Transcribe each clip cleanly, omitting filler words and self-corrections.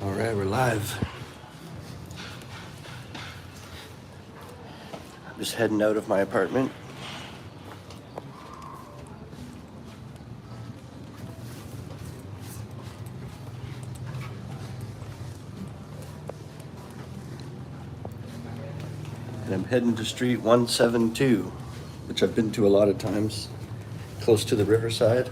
All right, we're live. I'm just heading out of my apartment. And I'm heading to Street 172, which I've been to a lot of times, close to the riverside.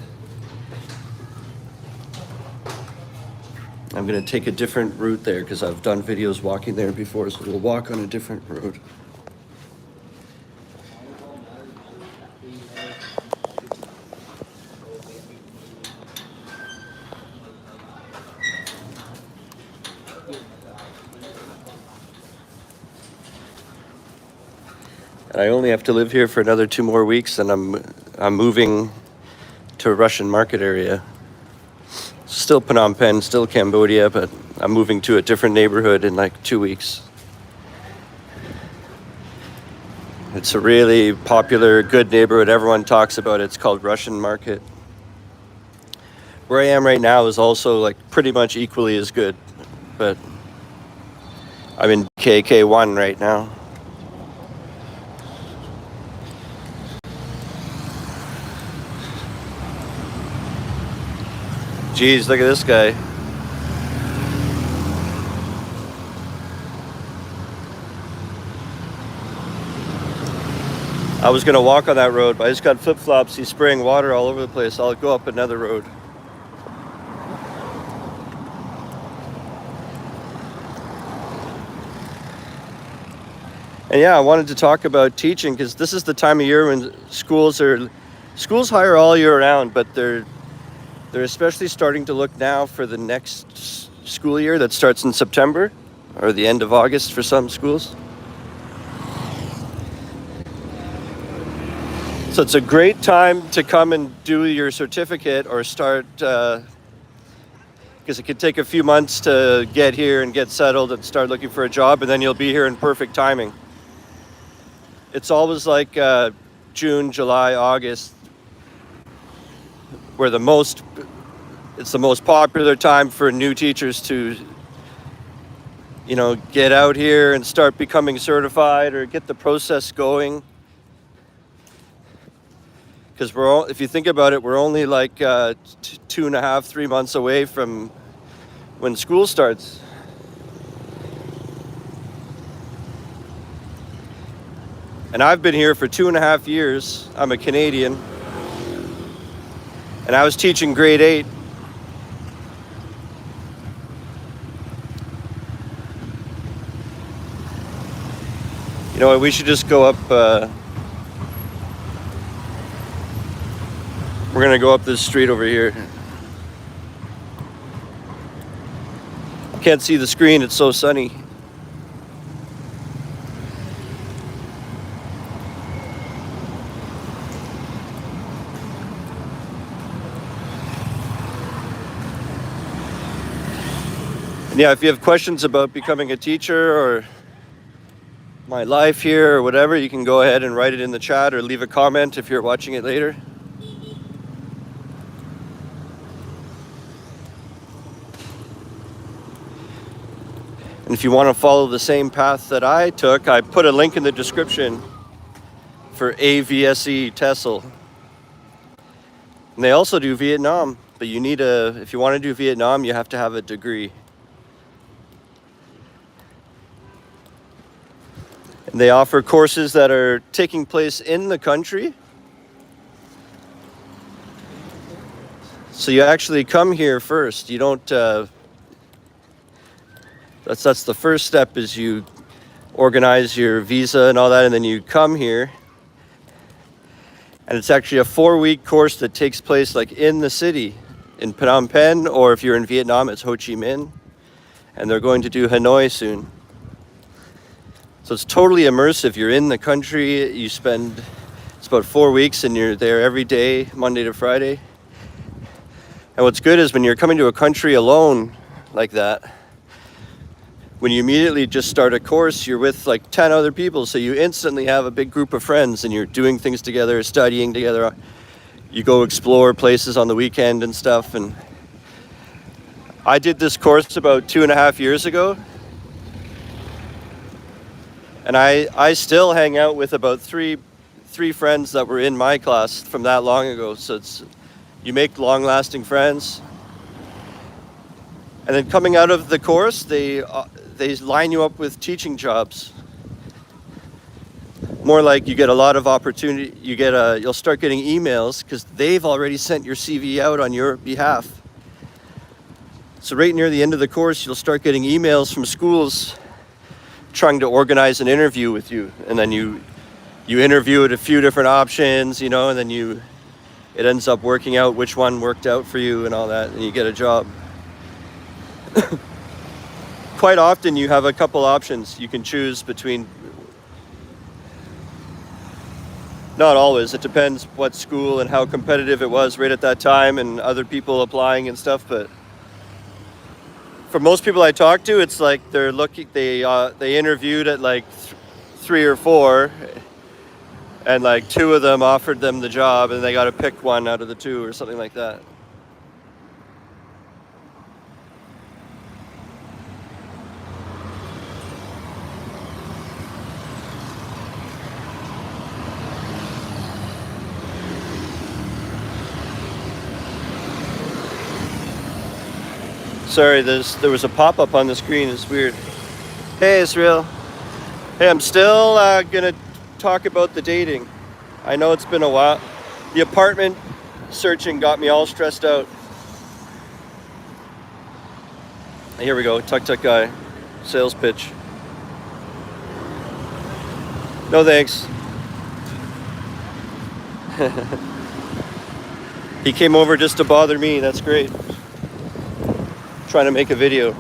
I'm going to take a different route there because I've done videos walking there before, so we'll walk on a different road. And I only have to live here for another 2 more weeks, and I'm moving to a Russian market area. Still Phnom Penh, still Cambodia, but I'm moving to a different neighborhood in like 2 weeks. It's a really popular, good neighborhood. Everyone talks about it. It's called Russian Market. Where I am right now is also like pretty much equally as good, but I'm in KK1 right now. Geez, look at this guy. I was gonna walk on that road, but I just got flip-flops. He's spraying water all over the place. I'll go up another road. And yeah, I wanted to talk about teaching because this is the time of year when schools hire all year round, but they're especially starting to look now for the next school year that starts in September or the end of August for some schools. So it's a great time to come and do your certificate or start, because it could take a few months to get here and get settled and start looking for a job, and then you'll be here in perfect timing. It's always like June, July, August, where it's the most popular time for new teachers to, get out here and start becoming certified or get the process going. Because if you think about it, we're only like 2.5, 3 months away from when school starts. And I've been here for 2.5 years. I'm a Canadian. And I was teaching grade 8. You know what, we should just go up, we're gonna go up this street over here. Can't see the screen, it's so sunny. And yeah, if you have questions about becoming a teacher or my life here or whatever, you can go ahead and write it in the chat or leave a comment if you're watching it later. And if you want to follow the same path that I took, I put a link in the description for Avse TESOL. And they also do Vietnam, but if you want to do Vietnam, you have to have a degree. And they offer courses that are taking place in the country. So you actually come here first. You don't, that's the first step, is you organize your visa and all that, and then you come here. And it's actually a 4-week course that takes place like in the city, in Phnom Penh, or if you're in Vietnam, it's Ho Chi Minh. And they're going to do Hanoi soon. So it's totally immersive. You're in the country, it's about 4 weeks, and you're there every day, Monday to Friday. And what's good is when you're coming to a country alone like that, when you immediately just start a course, you're with like 10 other people, so you instantly have a big group of friends and you're doing things together, studying together. You go explore places on the weekend and stuff, and I did this course about 2.5 years ago, and I still hang out with about three friends that were in my class from that long ago. So you make long-lasting friends, and then coming out of the course, they line you up with teaching jobs. More like you get a lot of opportunity. You'll start getting emails because they've already sent your CV out on your behalf. So right near the end of the course, you'll start getting emails from schools trying to organize an interview with you, and then you interview at a few different options, and then it ends up working out which one worked out for you and all that, and you get a job. Quite often you have a couple options you can choose between. Not always, it depends what school and how competitive it was right at that time and other people applying and stuff, but for most people I talk to, it's like they interviewed at like 3 or 4, and like 2 of them offered them the job, and they got to pick one out of the 2 or something like that. Sorry, there was a pop-up on the screen. It's weird. Hey, Israel. Hey, I'm still gonna talk about the dating. I know it's been a while. The apartment searching got me all stressed out. Here we go, tuk-tuk guy. Sales pitch. No thanks. He came over just to bother me. That's great. Trying to make a video.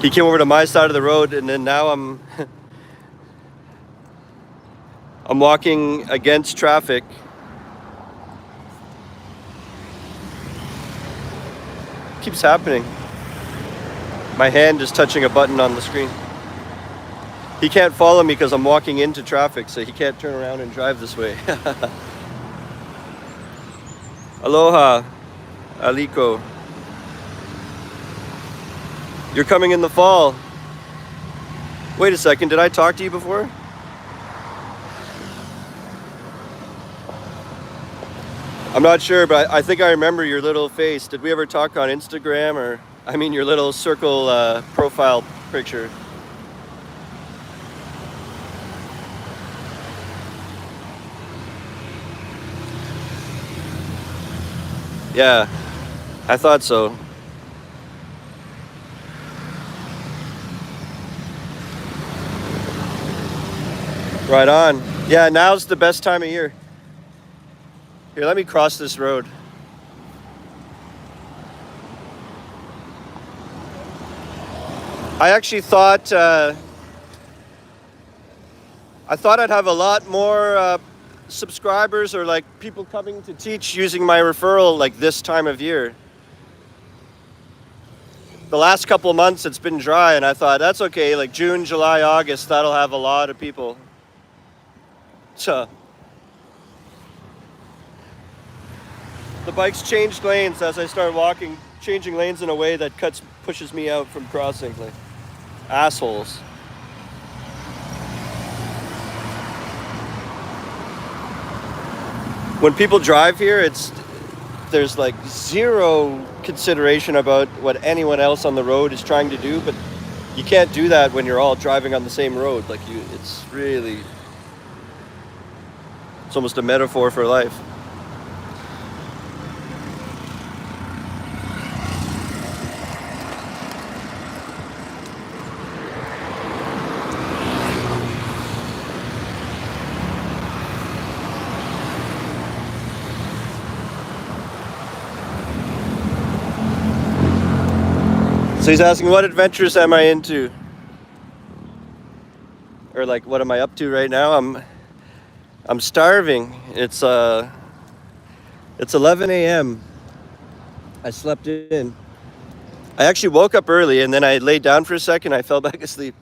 He came over to my side of the road, and then now I'm walking against traffic. Keeps happening. My hand is touching a button on the screen. He can't follow me because I'm walking into traffic, so he can't turn around and drive this way. Aloha, Aliko. You're coming in the fall. Wait a second, did I talk to you before? I'm not sure, but I think I remember your little face. Did we ever talk on Instagram, or, your little circle profile picture? Yeah, I thought so. Right on. Yeah, now's the best time of year. Here, let me cross this road. I actually thought I'd have a lot more subscribers or like people coming to teach using my referral like this time of year. The last couple of months it's been dry, and I thought that's okay, like June, July, August, that'll have a lot of people. So the bike's changed lanes as I start walking, changing lanes in a way that pushes me out from crossing, like assholes. When people drive here, there's like zero consideration about what anyone else on the road is trying to do, but you can't do that when you're all driving on the same road. It's almost a metaphor for life. So he's asking, what adventures am I into? Or like, what am I up to right now? I'm starving. It's 11 a.m. I slept in. I actually woke up early, and then I laid down for a second. I fell back asleep.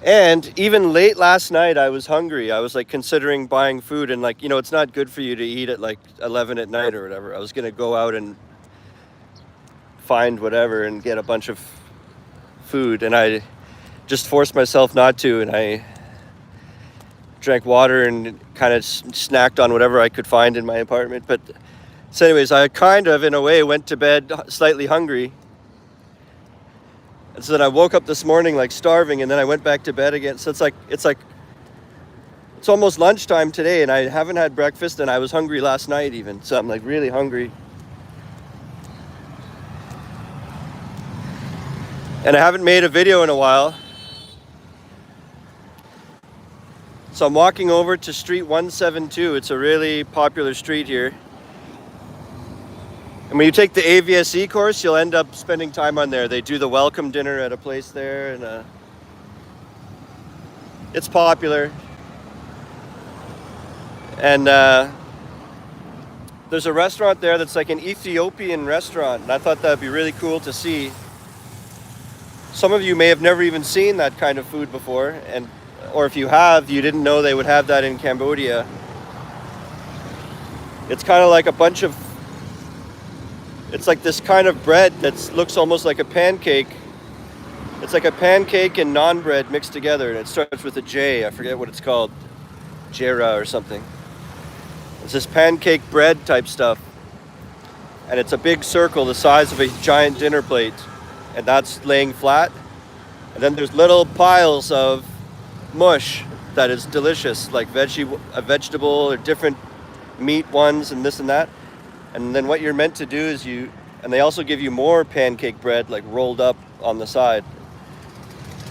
And even late last night, I was hungry. I was like considering buying food, and like, you know, it's not good for you to eat at like 11 at night or whatever. I was gonna go out and find whatever and get a bunch of food, and I just forced myself not to, and I drank water and kind of snacked on whatever I could find in my apartment. But so anyways, I kind of, in a way, went to bed slightly hungry. And so then I woke up this morning like starving, and then I went back to bed again. So it's almost lunchtime today, and I haven't had breakfast, and I was hungry last night even. So I'm like really hungry. And I haven't made a video in a while. So I'm walking over to Street 172. It's a really popular street here. And when you take the AVSE course, you'll end up spending time on there. They do the welcome dinner at a place there, and it's popular. And there's a restaurant there that's like an Ethiopian restaurant, and I thought that'd be really cool to see. Some of you may have never even seen that kind of food before, or if you have, you didn't know they would have that in Cambodia. It's kind of like it's like this kind of bread that looks almost like a pancake. It's like a pancake and naan bread mixed together, and it starts with a J. I forget what it's called. Jera or something. It's this pancake bread type stuff. And it's a big circle the size of a giant dinner plate. And that's laying flat. And then there's little piles of mush that is delicious, like a vegetable or different meat ones and this and that. And then what you're meant to do is and they also give you more pancake bread like rolled up on the side.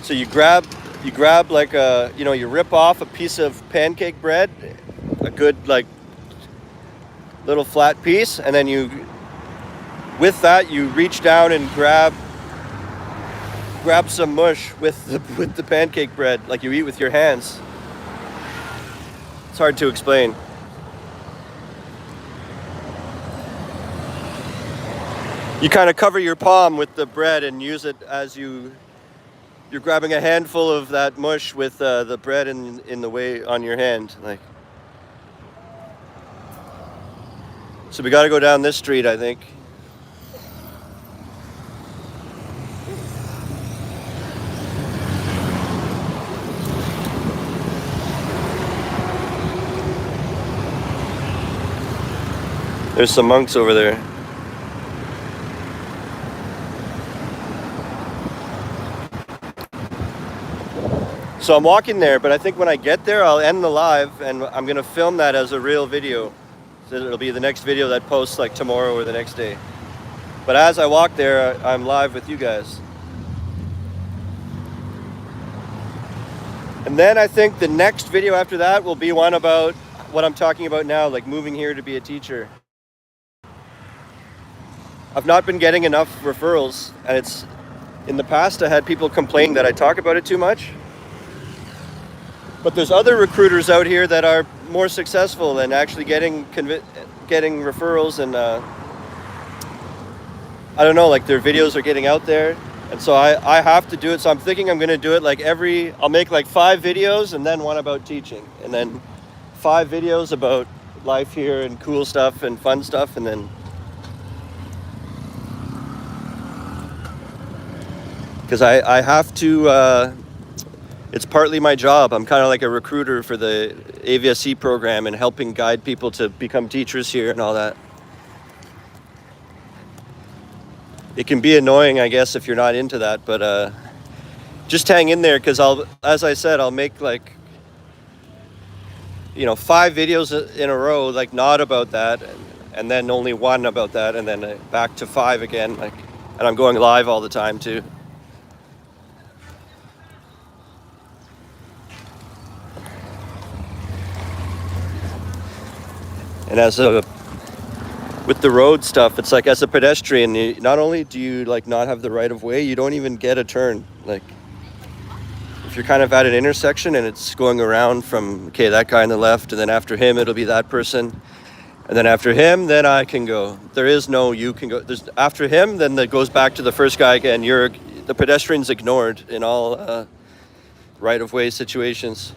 So you grab like you rip off a piece of pancake bread, a good like little flat piece, and then with that you reach down and grab some mush with the pancake bread like you eat with your hands. It's hard to explain. You kind of cover your palm with the bread and use it as you're grabbing a handful of that mush with the bread in the way on your hand. Like, so we got to go down this street, I think. There's some monks over there. So I'm walking there, but I think when I get there, I'll end the live, and I'm going to film that as a real video. So it'll be the next video that posts like tomorrow or the next day. But as I walk there, I'm live with you guys. And then I think the next video after that will be one about what I'm talking about now, like moving here to be a teacher. I've not been getting enough referrals, and in the past I had people complain that I talk about it too much. But there's other recruiters out here that are more successful and actually getting referrals, and I don't know, like their videos are getting out there, and so I have to do it. So I'm thinking I'm going to do it like I'll make like 5 videos and then one about teaching, and then 5 videos about life here and cool stuff and fun stuff, and then because I have to. It's partly my job. I'm kind of like a recruiter for the AVSE program and helping guide people to become teachers here and all that. It can be annoying, I guess, if you're not into that, but just hang in there, because as I said, I'll make like, 5 videos in a row, like not about that, and then only one about that, and then back to 5 again, and I'm going live all the time too. And with the road stuff, it's like as a pedestrian, not only do you like not have the right of way, you don't even get a turn. Like if you're kind of at an intersection and it's going around from, okay, that guy on the left, and then after him, it'll be that person. And then after him, then I can go. There is no you can go. There's after him, then that goes back to the first guy again. The pedestrian's ignored in all right-of-way situations.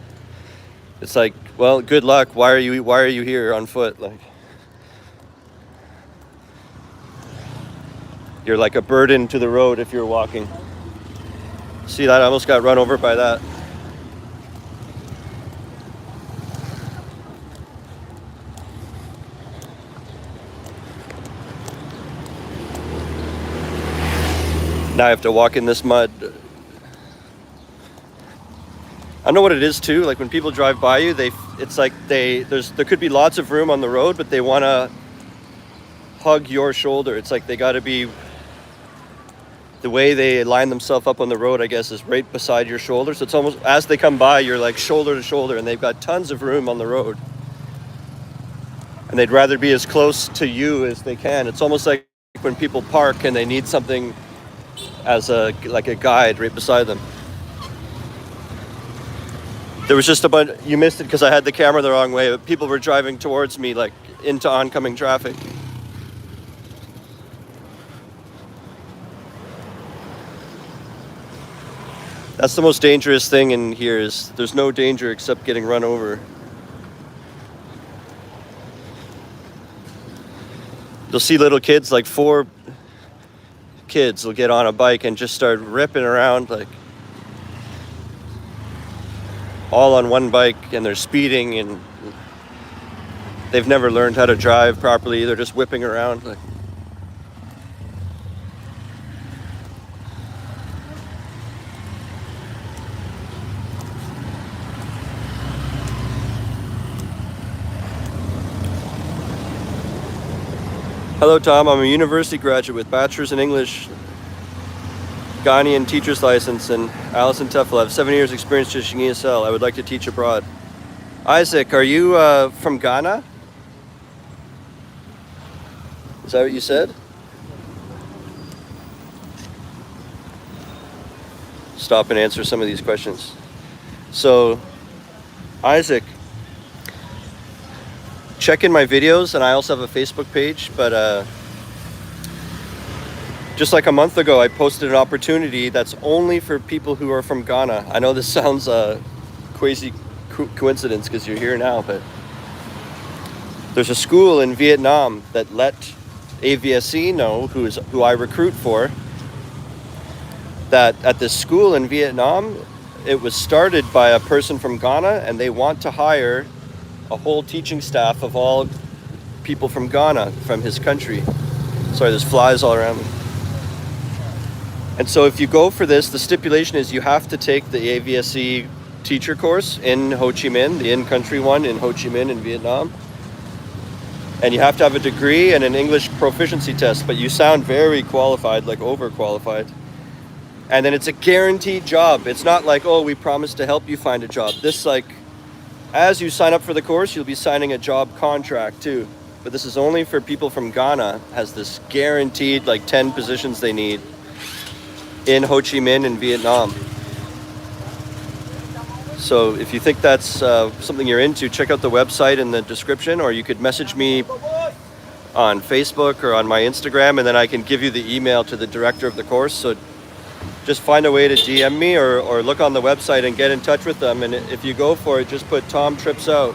It's like, well, good luck. Why are you here on foot? Like, you're like a burden to the road if you're walking. See that? I almost got run over by that. Now I have to walk in this mud. I know what it is too. Like when people drive by you, it's like there could be lots of room on the road, but they want to hug your shoulder. It's like they got to be, the way they line themselves up on the road, I guess, is right beside your shoulder. So it's almost, as they come by, you're like shoulder to shoulder, and they've got tons of room on the road. And they'd rather be as close to you as they can. It's almost like when people park and they need something as like a guide right beside them. There was just a bunch, you missed it because I had the camera the wrong way, but people were driving towards me like into oncoming traffic. That's the most dangerous thing in here, is there's no danger except getting run over. You'll see little kids, like 4 kids will get on a bike and just start ripping around, like all on one bike, and they're speeding, and they've never learned how to drive properly. They're just whipping around. Like, hello, Tom. I'm a university graduate with bachelor's in English, Ghanaian teacher's license, and Alison Teffel. I have 7 years experience teaching ESL. I would like to teach abroad. Isaac, are you from Ghana? Is that what you said? Stop and answer some of these questions. So, Isaac, check in my videos, and I also have a Facebook page, but just like a month ago, I posted an opportunity that's only for people who are from Ghana. I know this sounds crazy coincidence because you're here now, but there's a school in Vietnam that let Avse know, who I recruit for, that at this school in Vietnam, it was started by a person from Ghana, and they want to hire a whole teaching staff of all people from Ghana, from his country. Sorry, there's flies all around me. And so if you go for this, the stipulation is you have to take the Avse teacher course in Ho Chi Minh, the in-country one in Ho Chi Minh in Vietnam. And you have to have a degree and an English proficiency test, but you sound very qualified, like overqualified. And then it's a guaranteed job. It's not like, oh, we promise to help you find a job. This, like, as you sign up for the course, you'll be signing a job contract too. But this is only for people from Ghana, has this guaranteed like 10 positions they need in Ho Chi Minh in Vietnam. So if you think that's something you're into, check out the website in the description, or you could message me on Facebook or on my Instagram, and then I can give you the email to the director of the course. So just find a way to DM me or look on the website and get in touch with them. And if you go for it, just put Tom Trips Out.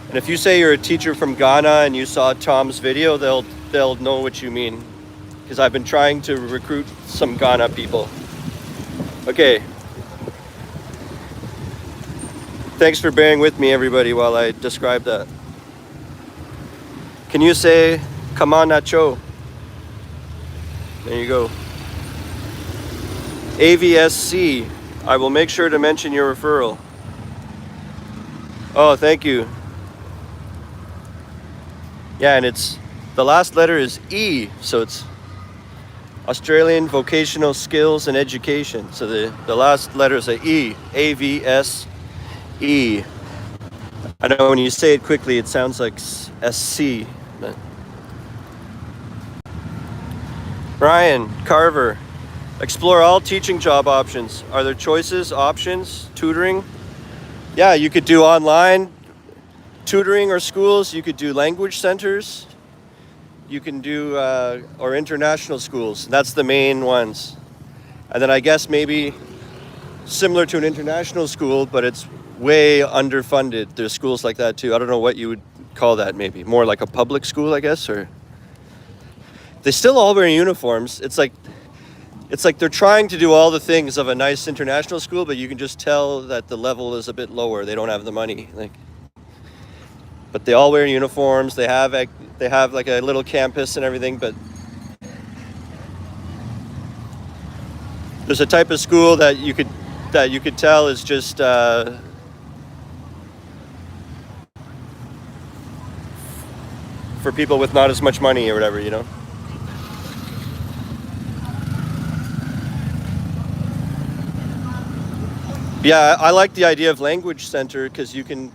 And if you say you're a teacher from Ghana and you saw Tom's video, they'll know what you mean. Because I've been trying to recruit some Ghana people. Okay. Thanks for bearing with me, everybody, while I describe that. Can you say, "Come on, Nacho"? There you go. AVSC. I will make sure to mention your referral. Oh, thank you. Yeah, and the last letter is E, so it's Australian Vocational Skills and Education. So the last letter is a E, AVSE. I know when you say it quickly, it sounds like SC. But. Brian Carver, explore all teaching job options. Are there choices, options, tutoring? Yeah, you could do online tutoring or schools. You could do language centers. You can do, or international schools. That's the main ones. And then I guess maybe similar to an international school, but it's way underfunded. There's schools like that too. I don't know what you would call that, maybe more like a public school, I guess. Or they still all wear uniforms. It's like they're trying to do all the things of a nice international school, but you can just tell that the level is a bit lower. They don't have the money. But they all wear uniforms. They have like a little campus and everything. But there's a type of school that you could tell is just for people with not as much money or whatever, you know. Yeah, I like the idea of language center because you're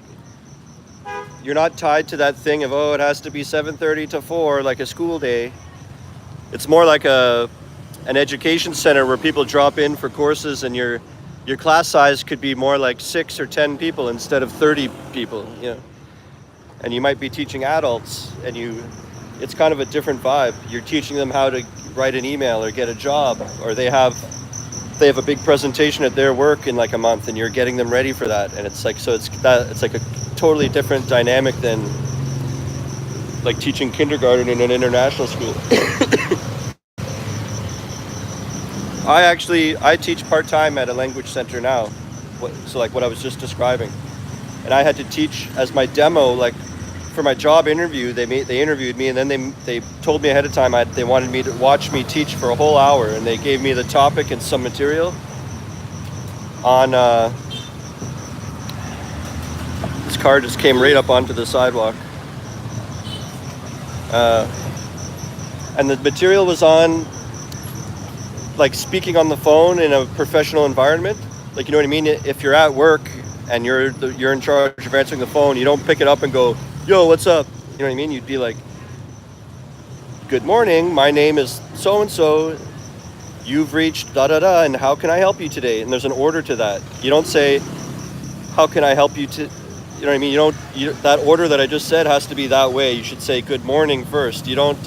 not tied to that thing of, oh, it has to be 7:30 to 4 like a school day. It's more like an education center where people drop in for courses, and your class size could be more like 6 or 10 people instead of 30 people, you know. And you might be teaching adults, and it's kind of a different vibe. You're teaching them how to write an email or get a job, or they have a big presentation at their work in like a month, and you're getting them ready for that. And it's like a totally different dynamic than like teaching kindergarten in an international school. I teach part-time at a language center now, so like what I was just describing, and I had to teach as my demo, like for my job interview. They interviewed me, and then they told me ahead of time they wanted me to watch me teach for a whole hour, and they gave me the topic and some material on this car just came right up onto the sidewalk, and the material was on like speaking on the phone in a professional environment. Like, you know what I mean? If you're at work and you're in charge of answering the phone, you don't pick it up and go, yo, what's up? You know what I mean? You'd be like, good morning, my name is so-and-so, you've reached da-da-da, and how can I help you today? And there's an order to that. You don't say, how can I help you to, you know what I mean? That order that I just said has to be that way. You should say good morning first. You don't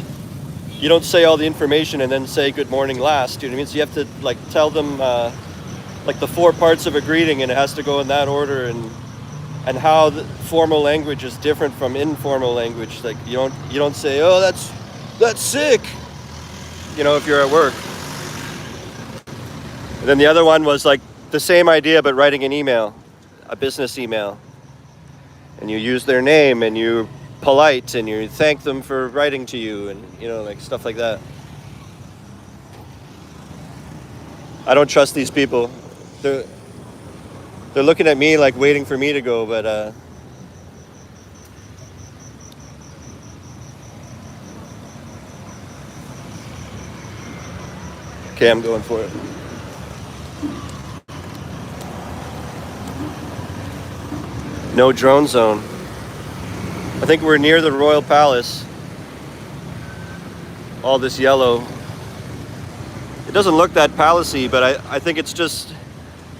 say all the information and then say good morning last. You know what I mean? So you have to like tell them like the 4 parts of a greeting, and it has to go in that order, and how the formal language is different from informal language. Like you don't say, oh, that's sick, you know, if you're at work. And then the other one was like the same idea, but writing an email, a business email, and you use their name, and you're polite, and you thank them for writing to you, and you know, like stuff like that. I don't trust these people. They're looking at me like waiting for me to go, but okay, I'm going for it. No drone zone. I think we're near the Royal Palace. All this yellow. It doesn't look that palacey, but I think it's just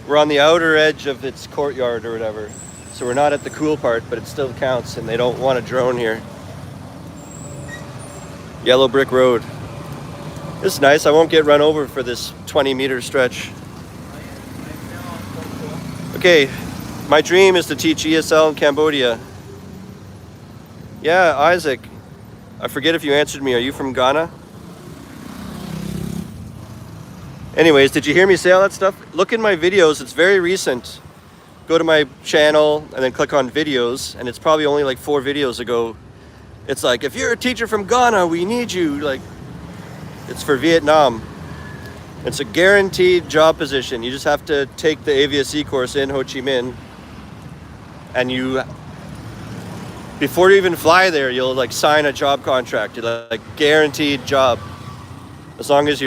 we're on the outer edge of its courtyard or whatever. So we're not at the cool part, but it still counts, and they don't want a drone here. Yellow brick road. This is nice. I won't get run over for this 20-meter stretch. Okay, my dream is to teach ESL in Cambodia. Yeah, Isaac. I forget if you answered me. Are you from Ghana? Anyways, did you hear me say all that stuff? Look in my videos. It's very recent. Go to my channel and then click on videos, and it's probably only like 4 videos ago. It's like, if you're a teacher from Ghana, we need you. Like, it's for Vietnam. It's a guaranteed job position. You just have to take the AVSE course in Ho Chi Minh, and before you even fly there, you'll like sign a job contract. You're like guaranteed job. As long as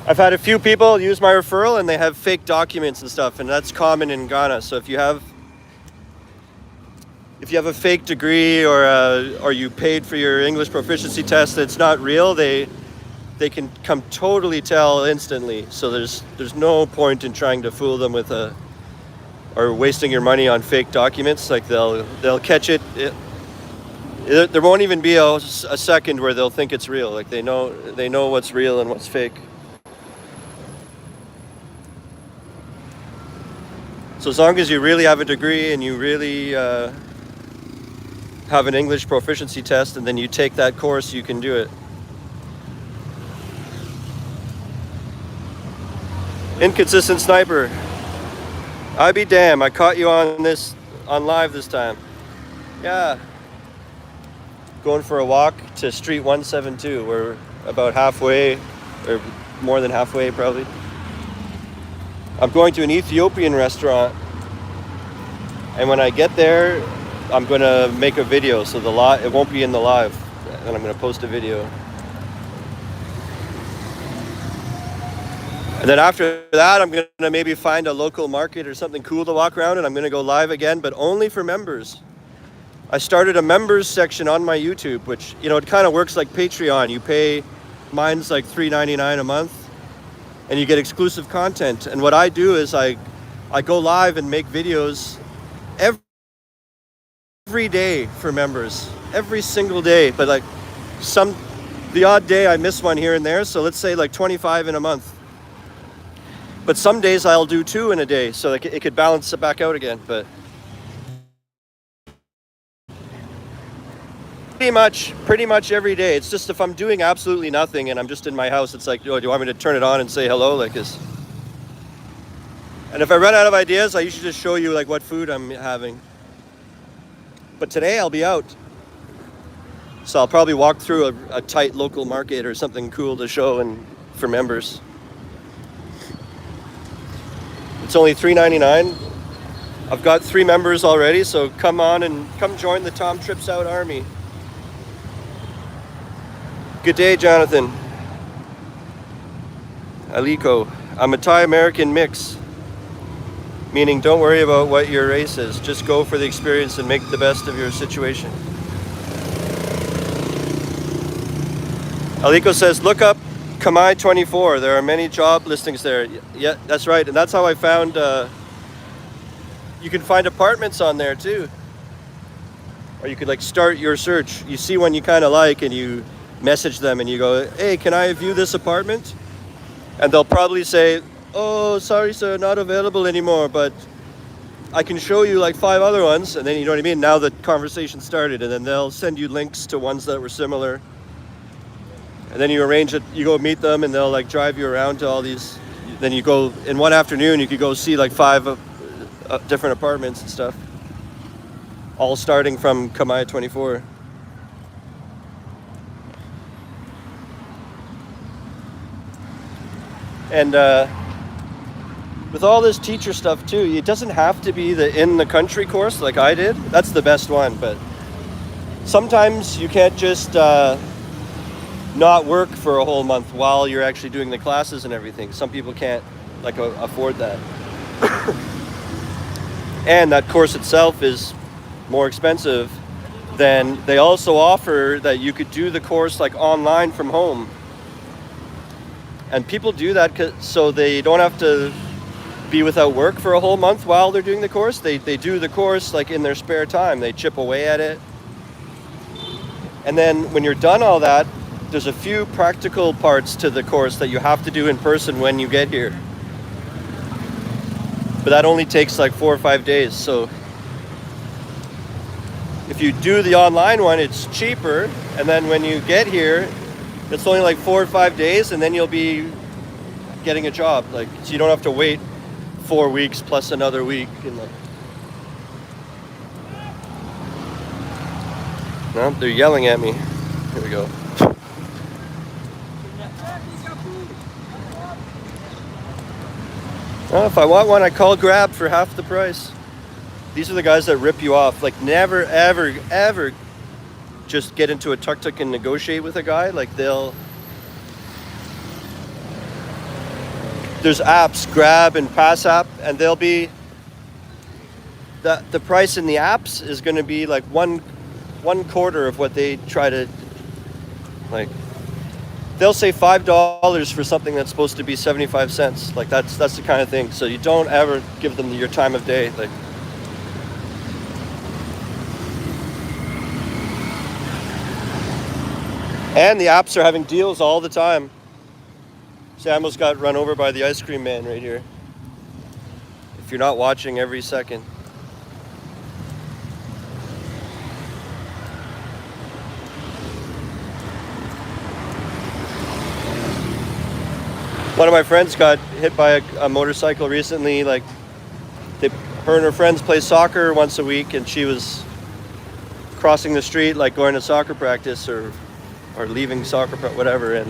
I've had a few people use my referral, and they have fake documents and stuff, and that's common in Ghana. So if you have a fake degree, or you paid for your English proficiency test that's not real, they can come totally tell instantly. So there's no point in trying to fool them with or wasting your money on fake documents. Like they'll catch it. There won't even be a second where they'll think it's real. Like they know what's real and what's fake. So as long as you really have a degree and you really have an English proficiency test and then you take that course, you can do it. Inconsistent sniper. I be damn, I caught you on live this time. Yeah. Going for a walk to Street 172. We're about halfway, or more than halfway probably. I'm going to an Ethiopian restaurant, and when I get there, I'm gonna make a video, so it won't be in the live, and I'm gonna post a video. And then after that, I'm gonna maybe find a local market or something cool to walk around, and I'm gonna go live again, but only for members. I started a members section on my YouTube, which, you know, it kind of works like Patreon. You pay, mine's like $3.99 a month, and you get exclusive content. And what I do is I go live and make videos every day for members, every single day. But like the odd day I miss one here and there. So let's say like 25 in a month. But some days I'll do 2 in a day, so it could balance it back out again. But pretty much every day. It's just if I'm doing absolutely nothing and I'm just in my house, it's like, oh, do you want me to turn it on and say hello like this? And if I run out of ideas, I usually just show you like what food I'm having. But today I'll be out, so I'll probably walk through a tight local market or something cool to show and for members. It's only $3.99. I've got 3 members already, so come on and come join the Tom Trips Out Army. Good day, Jonathan. Aliko. I'm a Thai-American mix, meaning don't worry about what your race is. Just go for the experience and make the best of your situation. Aliko says, look up Kamai 24. There are many job listings there. Yeah, that's right. And that's how I found, you can find apartments on there too. Or you could like start your search. You see one you kind of like and you message them and you go, hey, can I view this apartment? And they'll probably say, oh, sorry sir, not available anymore, but I can show you like 5 other ones. And then, you know what I mean? Now the conversation started, and then they'll send you links to ones that were similar. And then you arrange it, you go meet them, and they'll like drive you around to all these. Then you go, in one afternoon, you could go see like 5 different apartments and stuff. All starting from Kamai 24. And with all this teacher stuff too, it doesn't have to be the in the country course like I did. That's the best one, but sometimes you can't just not work for a whole month while you're actually doing the classes and everything. Some people can't like afford that. And that course itself is more expensive. Then they also offer that you could do the course like online from home. And people do that so they don't have to be without work for a whole month while they're doing the course. They do the course like in their spare time. They chip away at it. And then when you're done all that, there's a few practical parts to the course that you have to do in person when you get here. But that only takes like 4 or 5 days. So if you do the online one, it's cheaper. And then when you get here, it's only like 4 or 5 days, and then you'll be getting a job. Like, so you don't have to wait 4 weeks plus another week. And like, no, they're yelling at me. Here we go. Well, if I want one, I call Grab for half the price. These are the guys that rip you off. Like, never, ever, ever just get into a tuk-tuk and negotiate with a guy. Like, there's apps, Grab and Pass App, and they'll be, the price in the apps is going to be like one quarter of what they try to, like, they'll say $5 for something that's supposed to be 75 cents. Like, that's the kind of thing. So you don't ever give them your time of day. Like, and the apps are having deals all the time. See, I almost got run over by the ice cream man right here. you're not watching every second. One of my friends got hit by a motorcycle recently. Like, her and her friends play soccer once a week, and she was crossing the street, like going to soccer practice or leaving soccer whatever, and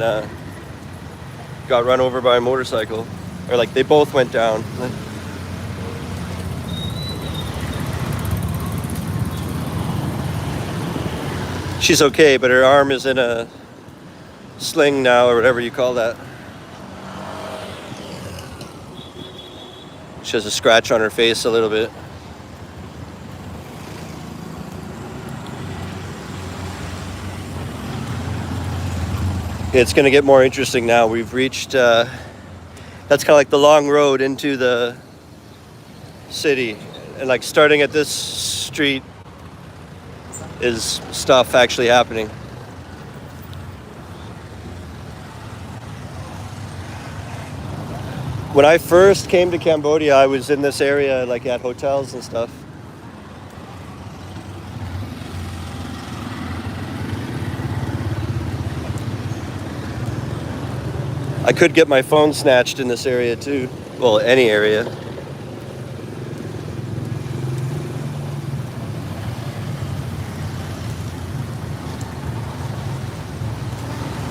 got run over by a motorcycle. Or like they both went down. She's okay, but her arm is in a sling now, or whatever you call that. She has a scratch on her face a little bit. It's going to get more interesting now. We've reached, that's kind of like the long road into the city. And like starting at this street is stuff actually happening. When I first came to Cambodia, I was in this area, like at hotels and stuff. I could get my phone snatched in this area too. Well, any area.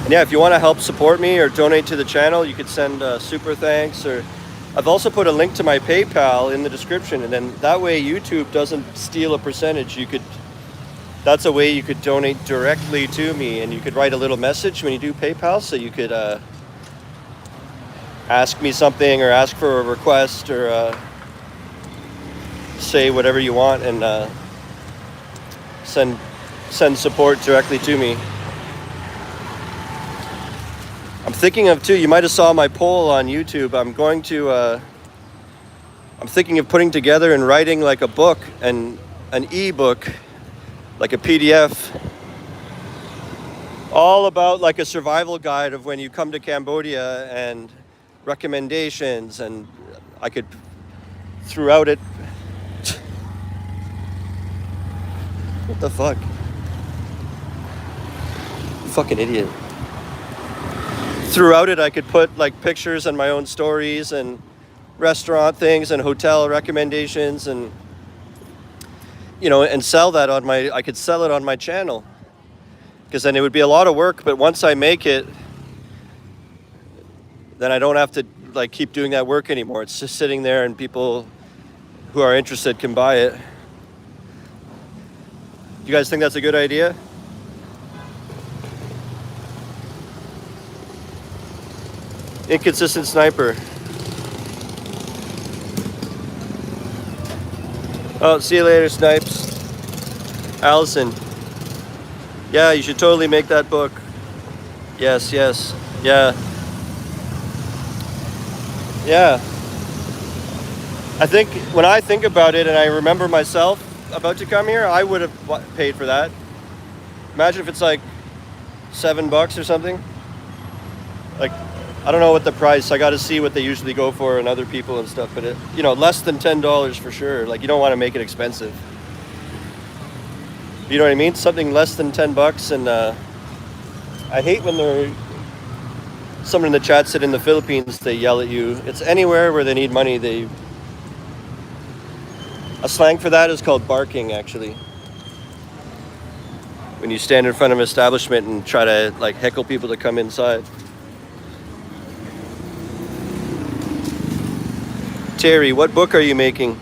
And yeah, if you want to help support me or donate to the channel, you could send super thanks, or I've also put a link to my PayPal in the description, and then that way YouTube doesn't steal a percentage. That's a way you could donate directly to me, and you could write a little message when you do PayPal, so you could ask me something or ask for a request or say whatever you want, and send support directly to me. I'm thinking of too, you might have saw my poll on YouTube. I'm thinking of putting together and writing like a book, and an ebook, like a PDF, all about like a survival guide of when you come to Cambodia, and recommendations, and I could throughout it. What the fuck? Fucking idiot. Throughout it, I could put like pictures and my own stories and restaurant things and hotel recommendations, and and sell that on I could sell it on my channel, because then it would be a lot of work, but once I make it, then I don't have to like keep doing that work anymore. It's just sitting there, and people who are interested can buy it. You guys think that's a good idea? Inconsistent sniper. Oh, see you later, Snipes. Allison. Yeah, you should totally make that book. Yes, yeah. Yeah. I think when I think about it and I remember myself about to come here, I would have paid for that. Imagine if it's like $7 or something. Like, I don't know what the price, I got to see what they usually go for and other people and stuff, but less than $10 for sure. Like, you don't want to make it expensive. You know what I mean? Something less than $10, and I hate when someone in the chat said in the Philippines they yell at you. It's anywhere where they need money. A slang for that is called barking, actually. When you stand in front of an establishment and try to like heckle people to come inside. Terry, what book are you making?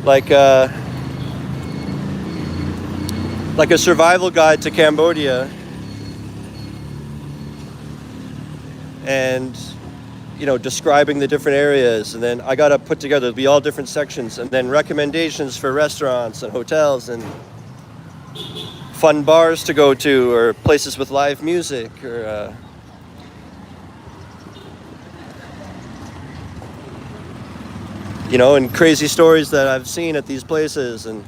Like a survival guide to Cambodia, and describing the different areas, and then I gotta put together, it'll be all different sections, and then recommendations for restaurants and hotels and fun bars to go to, or places with live music, or and crazy stories that I've seen at these places. And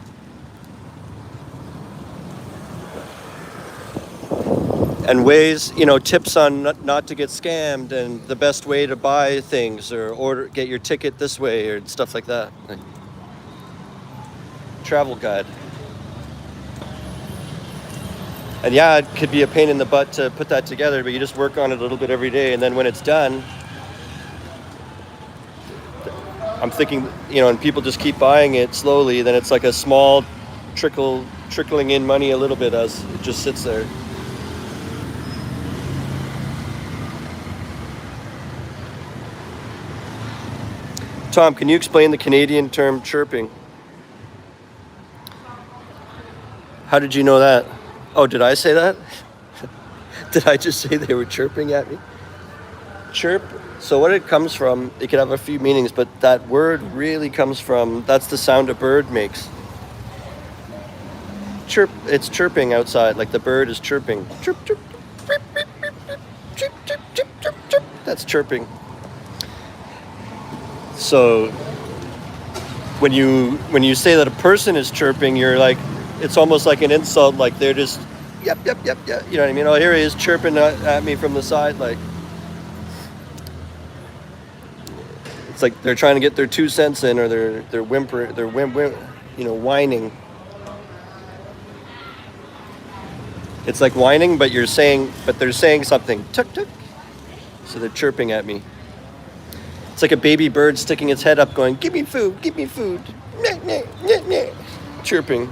and ways, you know, tips on not to get scammed and the best way to buy things or get your ticket this way or stuff like that. Like, travel guide. And yeah, it could be a pain in the butt to put that together, but you just work on it a little bit every day, and then when it's done, I'm thinking, you know, and people just keep buying it slowly, then it's like a small trickling in money a little bit as it just sits there. Tom, can you explain the Canadian term chirping? How did you know that? Oh, did I say that? Did I just say they were chirping at me? Chirp. So what it comes from, it could have a few meanings, but that word really comes from, that's the sound a bird makes. Chirp, it's chirping outside, like the bird is chirping. Chirp, chirp, chirp, chirp, chirp, chirp, chirp, chirp, chirp, chirp. That's chirping. So when you say that a person is chirping, you're like, it's almost like an insult, like they're just, yep, you know what I mean? Oh, here he is chirping at me from the side, like, it's like they're trying to get their 2 cents in, or they're whining. It's like whining, but they're saying something, tuk tuk, so they're chirping at me. It's like a baby bird sticking its head up going, give me food, nyeh, nyeh, nyeh, nyeh. Chirping.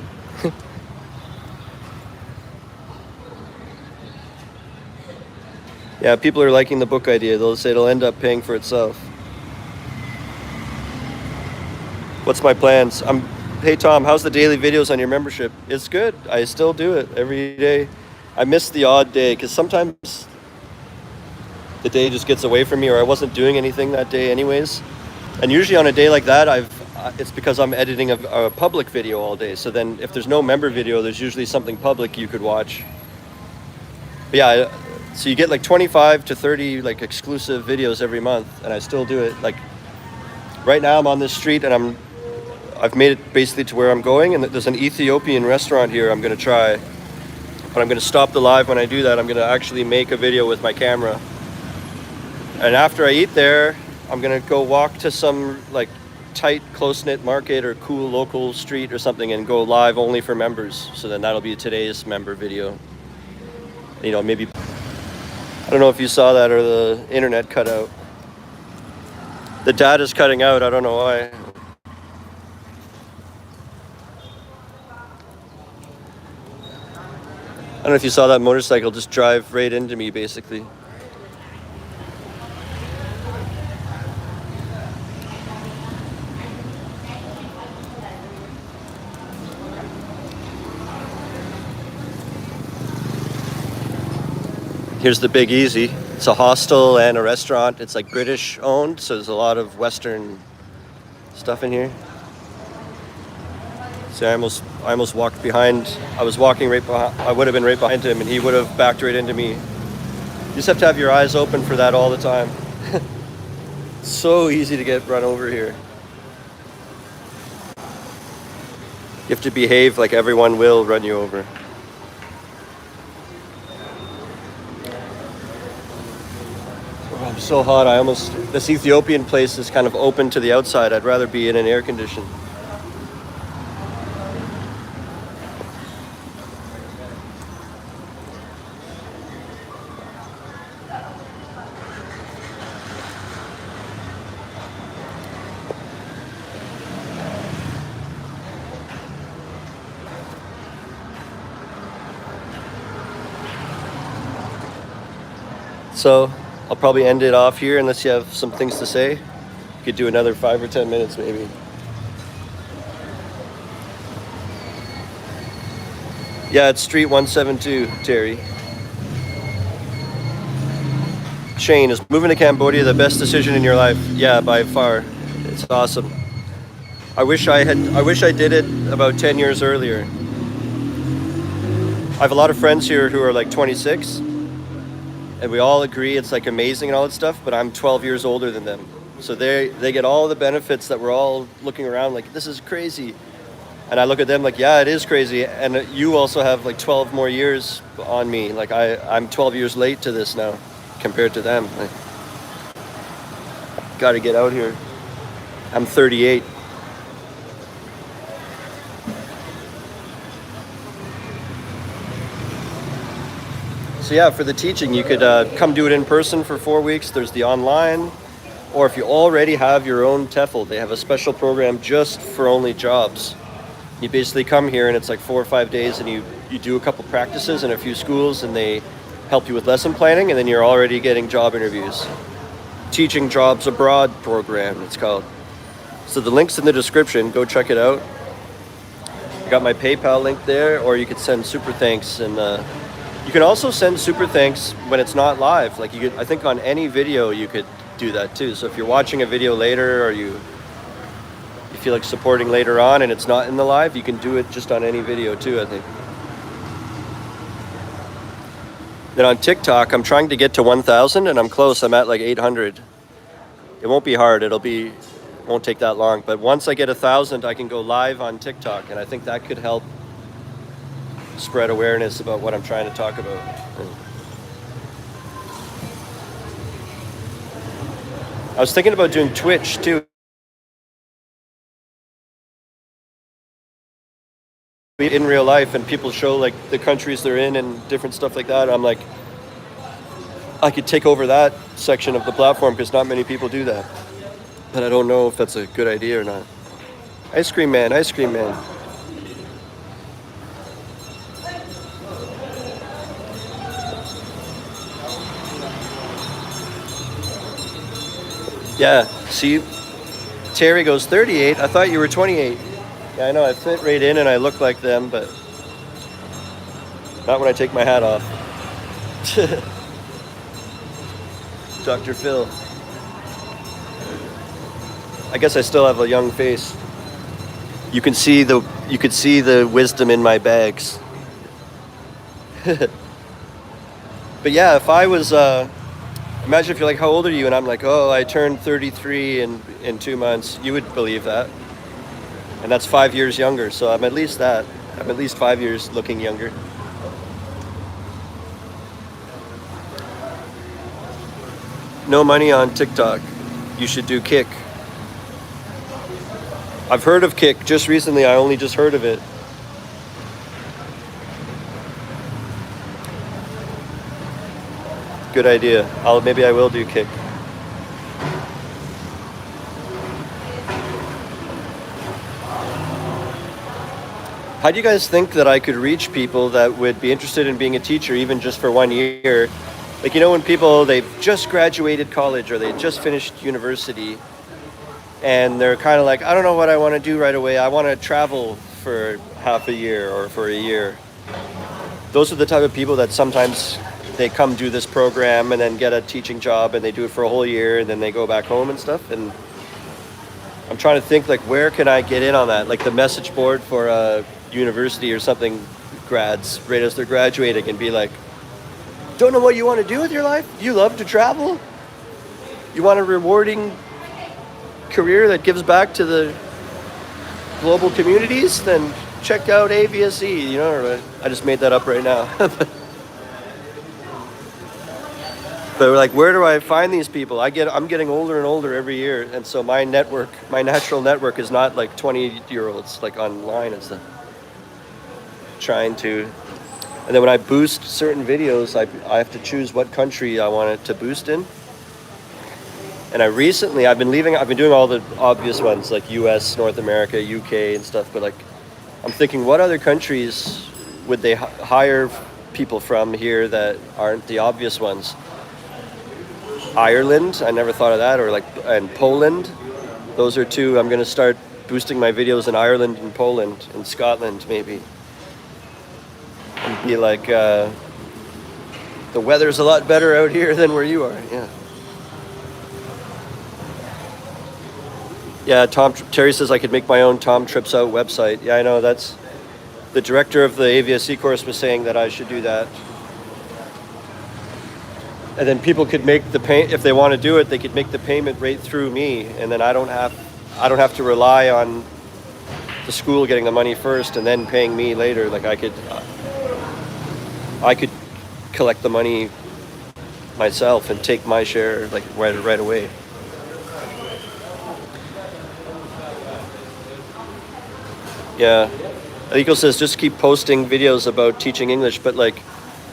Yeah, people are liking the book idea. They'll say it'll end up paying for itself. What's my plans? Hey Tom, how's the daily videos on your membership? It's good. I still do it every day. I miss the odd day because sometimes the day just gets away from me, or I wasn't doing anything that day anyways. And usually on a day like that, it's because I'm editing a public video all day. So then if there's no member video, there's usually something public you could watch. But yeah, so you get like 25 to 30 like exclusive videos every month, and I still do it. Like right now I'm on this street and I've made it basically to where I'm going, and there's an Ethiopian restaurant here I'm gonna try. But I'm gonna stop the live when I do that. I'm gonna actually make a video with my camera. And after I eat there, I'm gonna go walk to some like tight, close-knit market or cool local street or something and go live only for members. So then that'll be today's member video. You know, maybe, I don't know if you saw that or the internet cut out. The data's cutting out, I don't know why. I don't know if you saw that motorcycle just drive right into me, basically. Here's the Big Easy. It's a hostel and a restaurant. It's like British owned, so there's a lot of Western stuff in here. See, I almost walked behind. I was walking right behind. I would have been right behind him, and he would have backed right into me. You just have to have your eyes open for that all the time. So easy to get run over here. You have to behave like everyone will run you over. Oh, I'm so hot. This Ethiopian place is kind of open to the outside. I'd rather be in an air condition. So I'll probably end it off here unless you have some things to say. You could do another 5 or 10 minutes maybe. Yeah, it's Street 172, Terry. Shane, is moving to Cambodia the best decision in your life? Yeah, by far. It's awesome. I wish I did it about 10 years earlier. I have a lot of friends here who are like 26. And we all agree it's like amazing and all that stuff, but I'm 12 years older than them. So they get all the benefits that we're all looking around like, this is crazy. And I look at them like, yeah, it is crazy. And you also have like 12 more years on me. Like I'm 12 years late to this now compared to them. Like, got to get out here. I'm 38. So yeah, for the teaching, you could come do it in person for 4 weeks. There's the online. Or if you already have your own TEFL, they have a special program just for only jobs. You basically come here and it's like 4 or 5 days and you do a couple practices in a few schools and they help you with lesson planning and then you're already getting job interviews. Teaching Jobs Abroad program, it's called. So the link's in the description, go check it out. I got my PayPal link there, or you could send super thanks. And you can also send super thanks when it's not live. Like you could, I think on any video you could do that too. So if you're watching a video later or you feel like supporting later on and it's not in the live, you can do it just on any video too, I think. Then on TikTok, I'm trying to get to 1,000 and I'm close. I'm at like 800. It won't be hard. It won't take that long. But once I get 1,000, I can go live on TikTok. And I think that could help spread awareness about what I'm trying to talk about. I was thinking about doing Twitch too. In real life, and people show like the countries they're in and different stuff like that. I'm like, I could take over that section of the platform because not many people do that. But I don't know if that's a good idea or not. Ice cream man, ice cream man. Yeah, see, Terry goes 38. I thought you were 28. Yeah, I know, I fit right in and I look like them, but not when I take my hat off. Dr. Phil. I guess I still have a young face. You could see the wisdom in my bags. But yeah, if I was imagine if you're like, how old are you? And I'm like, oh, I turned 33 in 2 months. You would believe that. And that's 5 years younger, so I'm at least that. I'm at least 5 years looking younger. No money on TikTok. You should do Kick. I've heard of Kick just recently. I only just heard of it. Good idea. Maybe I will do Kick. How do you guys think that I could reach people that would be interested in being a teacher even just for 1 year? Like, you know, when people, they've just graduated college or they just finished university and they're kind of like, I don't know what I want to do right away. I want to travel for half a year or for a year. Those are the type of people that sometimes they come do this program and then get a teaching job and they do it for a whole year and then they go back home and stuff. And I'm trying to think, like, where can I get in on that? Like the message board for a university or something, grads, right as they're graduating, and be like, don't know what you want to do with your life? You love to travel? You want a rewarding career that gives back to the global communities? Then check out AVSE, you know, I just made that up right now. But we're like, where do I find these people? I'm getting older and older every year, and so my natural network is not like 20-year-olds like online and stuff. Trying to, and then when I boost certain videos, I have to choose what country I want it to boost in. And I've been doing all the obvious ones like US, North America, UK and stuff, but like I'm thinking, what other countries would they hire people from here that aren't the obvious ones? Ireland, I never thought of that, and Poland. Those are two. I'm going to start boosting my videos in Ireland and Poland and Scotland maybe. And be like, the weather's a lot better out here than where you are. Yeah. Yeah, Terry says I could make my own Tom Trips Out website. Yeah, I know, that's the director of the AVSC course was saying that I should do that. And then people could make the if they want to do it, they could make the payment right through me, and then I don't have to rely on the school getting the money first and then paying me later. Like I could collect the money myself and take my share like right away. Yeah, Aliko says just keep posting videos about teaching English, but like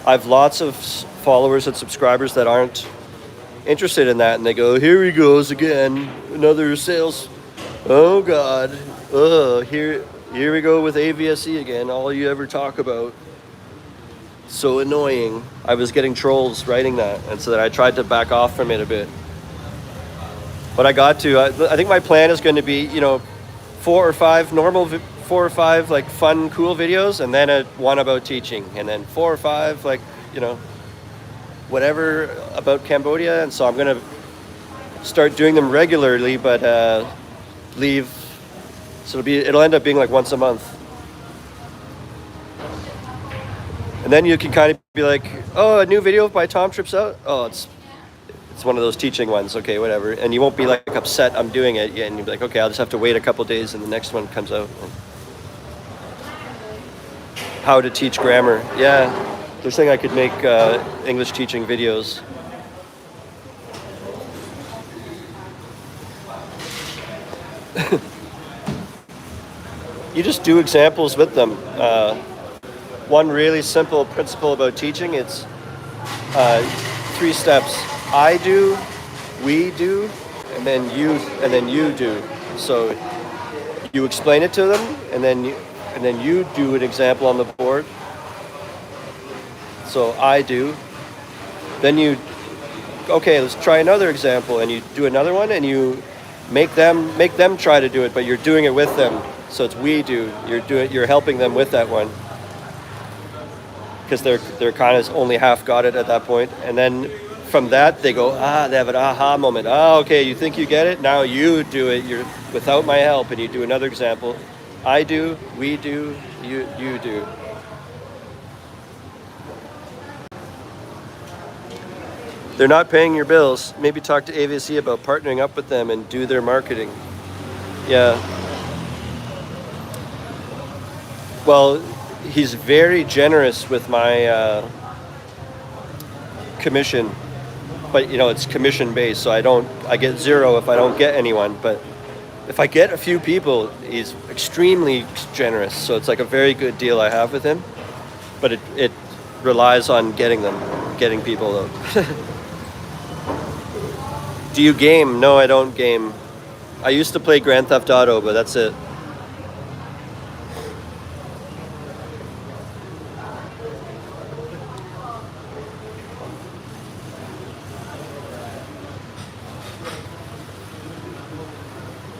I have lots of followers and subscribers that aren't interested in that, and they go, here he goes again, another sales, oh god, here we go with AVSE again, all you ever talk about. So annoying. I was getting trolls writing that, and so that I tried to back off from it a bit. But I got to. I think my plan is going to be, 4 or 5 like fun, cool videos, and then one about teaching, and then 4 or 5 like, whatever about Cambodia. And so I'm going to start doing them regularly, but leave. So it'll end up being like once a month. And then you can kind of be like, oh, a new video by Tom trips out. Oh, it's one of those teaching ones. Okay, whatever. And you won't be like upset I'm doing it. And you'll be like, okay, I'll just have to wait a couple days and the next one comes out. How to teach grammar. Yeah, they're saying I could make English teaching videos. You just do examples with them. One really simple principle about teaching, it's 3 steps. I do, we do, and then you do. So you explain it to them, and then you do an example on the board. So I do. Then okay, let's try another example, and you do another one, and you make them try to do it, but you're doing it with them. So it's we do. You're helping them with that one. Because they're kind of only half got it at that point. And then from that, they go, they have an aha moment. Okay, you think you get it? Now you do it. You're without my help, and you do another example. I do, we do, you do. They're not paying your bills. Maybe talk to AVSE about partnering up with them and do their marketing. Yeah. Well, he's very generous with my commission, but it's commission based, so I get 0 if I don't get anyone. But if I get a few people, he's extremely generous. So it's like a very good deal I have with him, but it relies on getting people though. Do you game? No, I don't game. I used to play Grand Theft Auto, but that's it.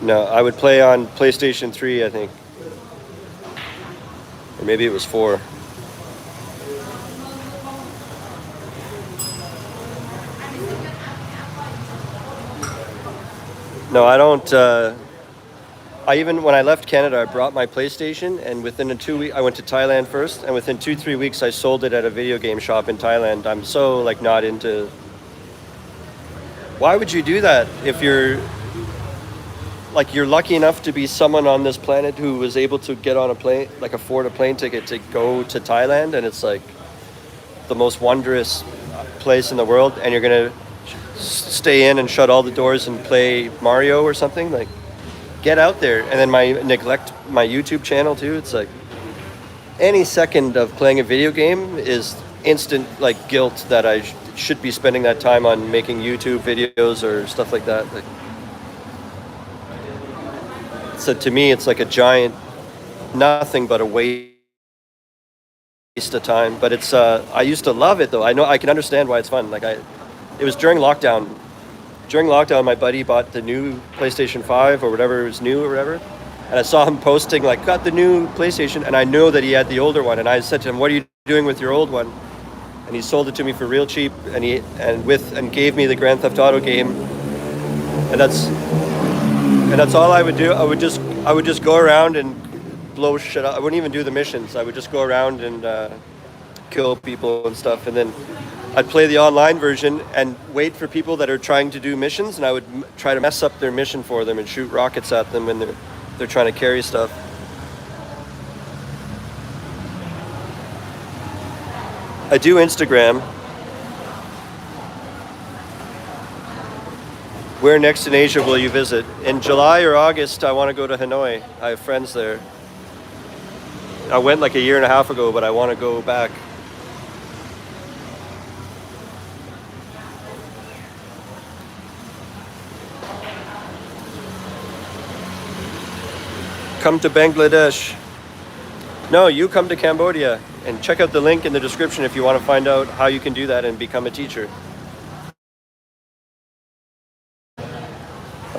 No, I would play on PlayStation 3, I think. Or maybe it was 4. No, I don't. When I left Canada, I brought my PlayStation, and within 2 weeks, I went to Thailand first, and within 2-3 weeks, I sold it at a video game shop in Thailand. I'm so not into. Why would you do that if you're lucky enough to be someone on this planet who was able to get on a plane, afford a plane ticket to go to Thailand, and it's the most wondrous place in the world, and you're gonna stay in and shut all the doors and play Mario or something? Get out there. And then neglect my YouTube channel too. It's any second of playing a video game is instant guilt that I should be spending that time on making YouTube videos or stuff like that. So to me, it's a giant nothing but a waste of time. But it's I used to love it though. I know I can understand why it's fun. It was during lockdown. During lockdown, my buddy bought the new PlayStation 5 or whatever was new or whatever, and I saw him posting got the new PlayStation, and I know that he had the older one, and I said to him, "What are you doing with your old one?" And he sold it to me for real cheap, and gave me the Grand Theft Auto game, and that's all I would do. I would just go around and blow shit up. I wouldn't even do the missions. I would just go around and kill people and stuff, and then I'd play the online version and wait for people that are trying to do missions, and I would try to mess up their mission for them and shoot rockets at them when they're trying to carry stuff. I do Instagram. Where next in Asia will you visit? In July or August, I want to go to Hanoi. I have friends there. I went like a year and a half ago, but I want to go back. Come to Bangladesh. No, you come to Cambodia and check out the link in the description if you want to find out how you can do that and become a teacher.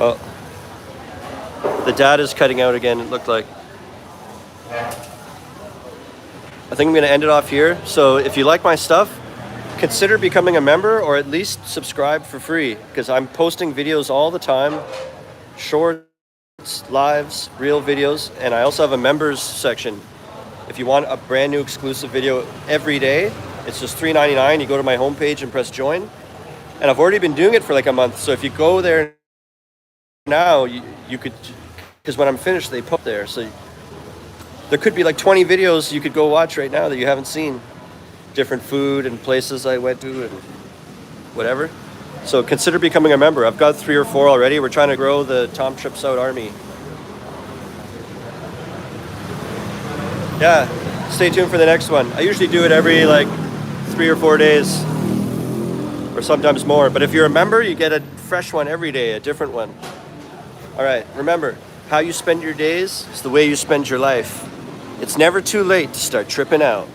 Oh, the data is cutting out again, it looked like. I think I'm going to end it off here. So if you like my stuff, consider becoming a member or at least subscribe for free, because I'm posting videos all the time, shorts, lives, real videos, and I also have a members section. If you want a brand new exclusive video every day, it's just $3.99. You go to my homepage and press join. And I've already been doing it for like a month. So if you go there now, you could, because when I'm finished, they put there. So there could be like 20 videos you could go watch right now that you haven't seen. Different food and places I went to and whatever. So consider becoming a member. I've got 3 or 4 already. We're trying to grow the Tom Trips Out Army. Yeah, stay tuned for the next one. I usually do it every like 3 or 4 days, or sometimes more. But if you're a member, you get a fresh one every day, a different one. All right, remember, how you spend your days is the way you spend your life. It's never too late to start tripping out.